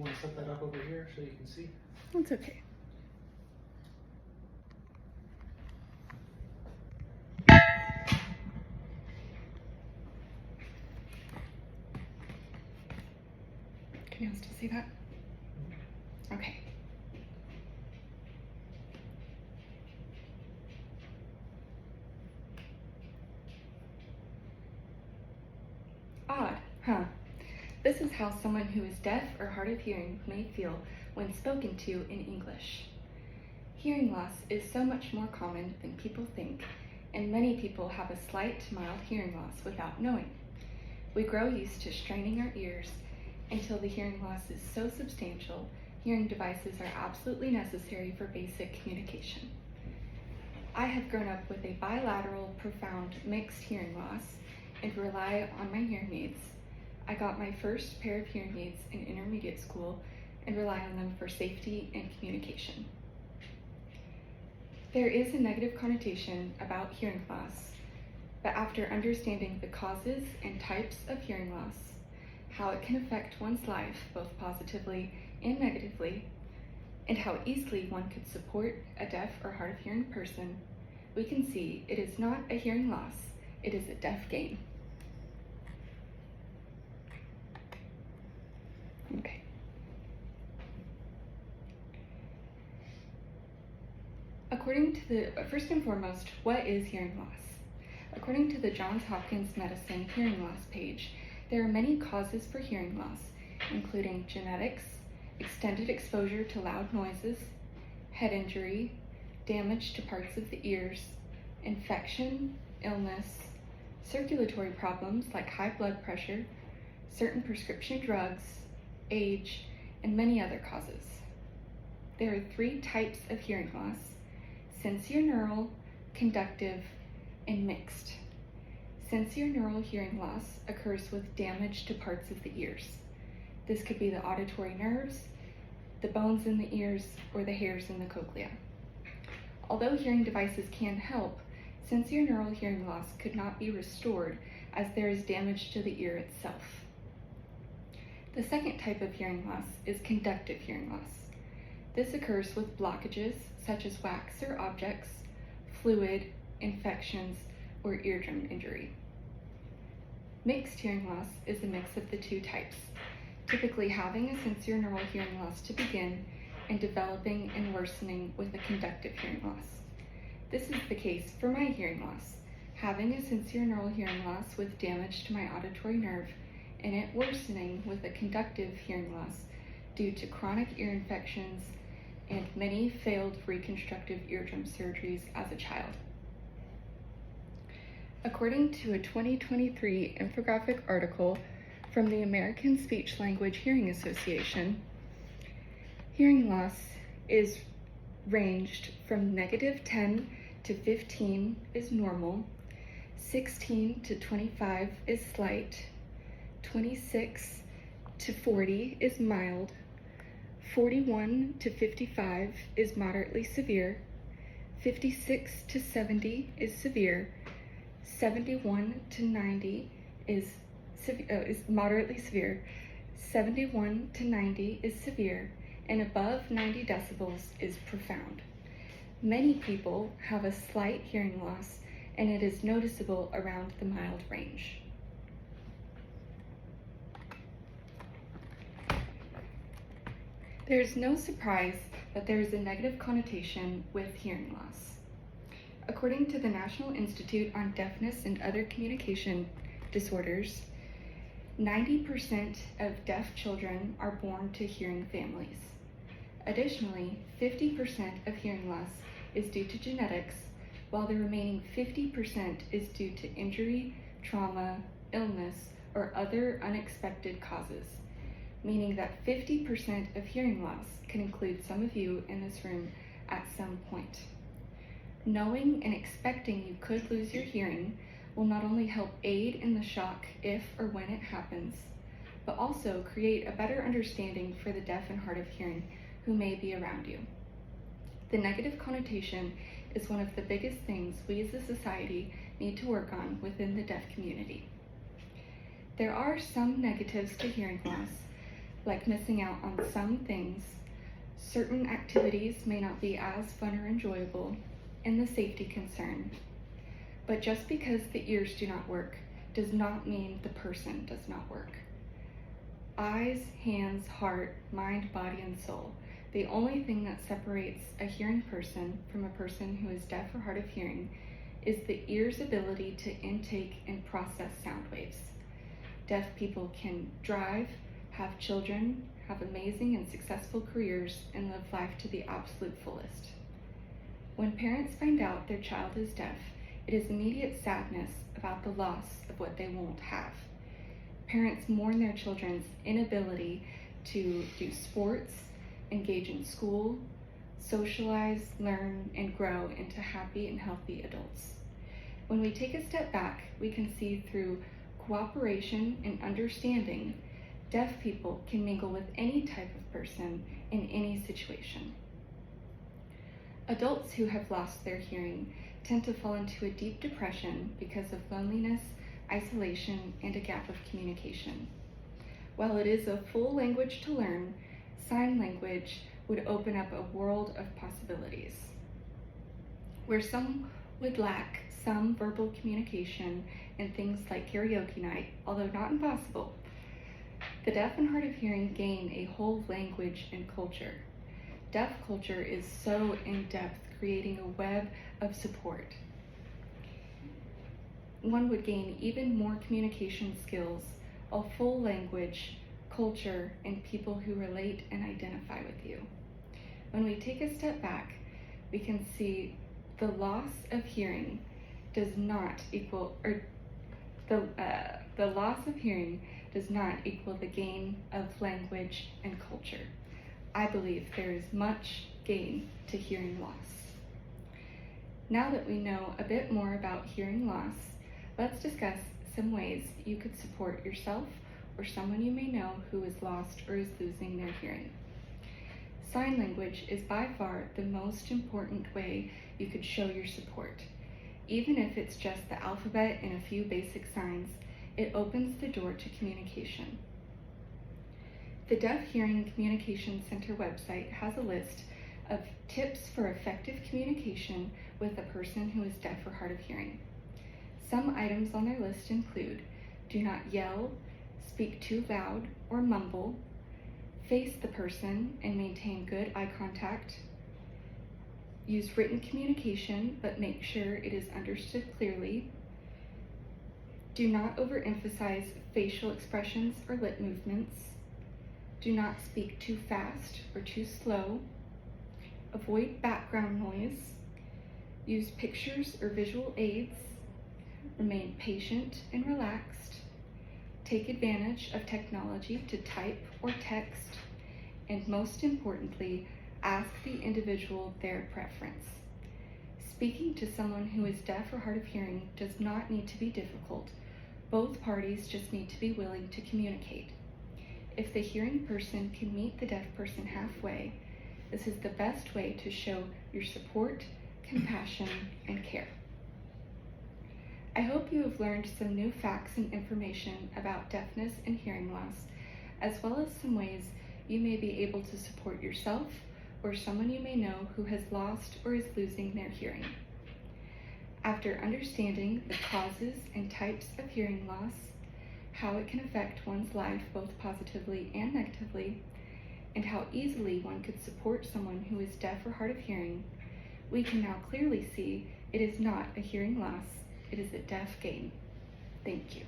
You want to set that up over here so you can see? That's okay. Can you still see that? Okay. Odd, huh? This is how someone who is deaf or hard of hearing may feel when spoken to in English. Hearing loss is so much more common than people think, and many people have a slight to mild hearing loss without knowing. We grow used to straining our ears until the hearing loss is so substantial, hearing devices are absolutely necessary for basic communication. I have grown up with a bilateral, profound, mixed hearing loss and rely on my hearing aids. I got my first pair of hearing aids in intermediate school and rely on them for safety and communication. There is a negative connotation about hearing loss, but after understanding the causes and types of hearing loss, how it can affect one's life both positively and negatively, and how easily one could support a deaf or hard of hearing person, we can see it is not a hearing loss, it is a deaf gain. Okay. First and foremost, what is hearing loss? According to the Johns Hopkins Medicine hearing loss page, there are many causes for hearing loss, including genetics, extended exposure to loud noises, head injury, damage to parts of the ears, infection, illness, circulatory problems like high blood pressure, certain prescription drugs, age, and many other causes. There are 3 types of hearing loss: sensorineural, conductive, and mixed. Sensorineural hearing loss occurs with damage to parts of the ears. This could be the auditory nerves, the bones in the ears, or the hairs in the cochlea. Although hearing devices can help, sensorineural hearing loss could not be restored as there is damage to the ear itself. The second type of hearing loss is conductive hearing loss. This occurs with blockages such as wax or objects, fluid, infections, or eardrum injury. Mixed hearing loss is a mix of the 2 types, typically having a sensorineural hearing loss to begin and developing and worsening with a conductive hearing loss. This is the case for my hearing loss, having a sensorineural hearing loss with damage to my auditory nerve and it worsening with a conductive hearing loss due to chronic ear infections and many failed reconstructive eardrum surgeries as a child. According to a 2023 infographic article from the American Speech Language Hearing Association, hearing loss is ranged from -10 to 15 is normal, 16 to 25 is slight, 26 to 40 is mild, 41 to 55 is moderately severe, 56 to 70 is severe, 71 to 90 is moderately severe, 71 to 90 is severe, and above 90 decibels is profound. Many people have a slight hearing loss, and it is noticeable around the mild range. There is no surprise that there is a negative connotation with hearing loss. According to the National Institute on Deafness and Other Communication Disorders, 90% of deaf children are born to hearing families. Additionally, 50% of hearing loss is due to genetics, while the remaining 50% is due to injury, trauma, illness, or other unexpected causes, meaning that 50% of hearing loss can include some of you in this room at some point. Knowing and expecting you could lose your hearing will not only help aid in the shock if or when it happens, but also create a better understanding for the deaf and hard of hearing who may be around you. The negative connotation is one of the biggest things we as a society need to work on within the deaf community. There are some negatives to hearing loss, like missing out on some things, certain activities may not be as fun or enjoyable, and the safety concern. But just because the ears do not work does not mean the person does not work. Eyes, hands, heart, mind, body, and soul. The only thing that separates a hearing person from a person who is deaf or hard of hearing is the ear's ability to intake and process sound waves. Deaf people can drive, have children, have amazing and successful careers, and live life to the absolute fullest. When parents find out their child is deaf, it is immediate sadness about the loss of what they won't have. Parents mourn their children's inability to do sports, engage in school, socialize, learn, and grow into happy and healthy adults. When we take a step back, we can see through cooperation and understanding, deaf people can mingle with any type of person in any situation. Adults who have lost their hearing tend to fall into a deep depression because of loneliness, isolation, and a gap of communication. While it is a full language to learn, sign language would open up a world of possibilities. Where some would lack some verbal communication in things like karaoke night, although not impossible, the deaf and hard of hearing gain a whole language and culture. Deaf culture is so in-depth, creating a web of support. One would gain even more communication skills, a full language, culture, and people who relate and identify with you. When we take a step back, we can see the loss of hearing does not equal, the loss of hearing does not equal the gain of language and culture. I believe there is much gain to hearing loss. Now that we know a bit more about hearing loss, let's discuss some ways you could support yourself or someone you may know who is lost or is losing their hearing. Sign language is by far the most important way you could show your support. Even if it's just the alphabet and a few basic signs, it opens the door to communication. The Deaf Hearing Communication Center website has a list of tips for effective communication with a person who is deaf or hard of hearing. Some items on their list include: do not yell, speak too loud, or mumble, face the person and maintain good eye contact, use written communication but make sure it is understood clearly, do not overemphasize facial expressions or lip movements, do not speak too fast or too slow, avoid background noise, use pictures or visual aids, remain patient and relaxed, take advantage of technology to type or text, and most importantly, ask the individual their preference. Speaking to someone who is deaf or hard of hearing does not need to be difficult. Both parties just need to be willing to communicate. If the hearing person can meet the deaf person halfway, this is the best way to show your support, compassion, and care. I hope you have learned some new facts and information about deafness and hearing loss, as well as some ways you may be able to support yourself or someone you may know who has lost or is losing their hearing. After understanding the causes and types of hearing loss, how it can affect one's life both positively and negatively, and how easily one could support someone who is deaf or hard of hearing, we can now clearly see it is not a hearing loss, it is a deaf gain. Thank you.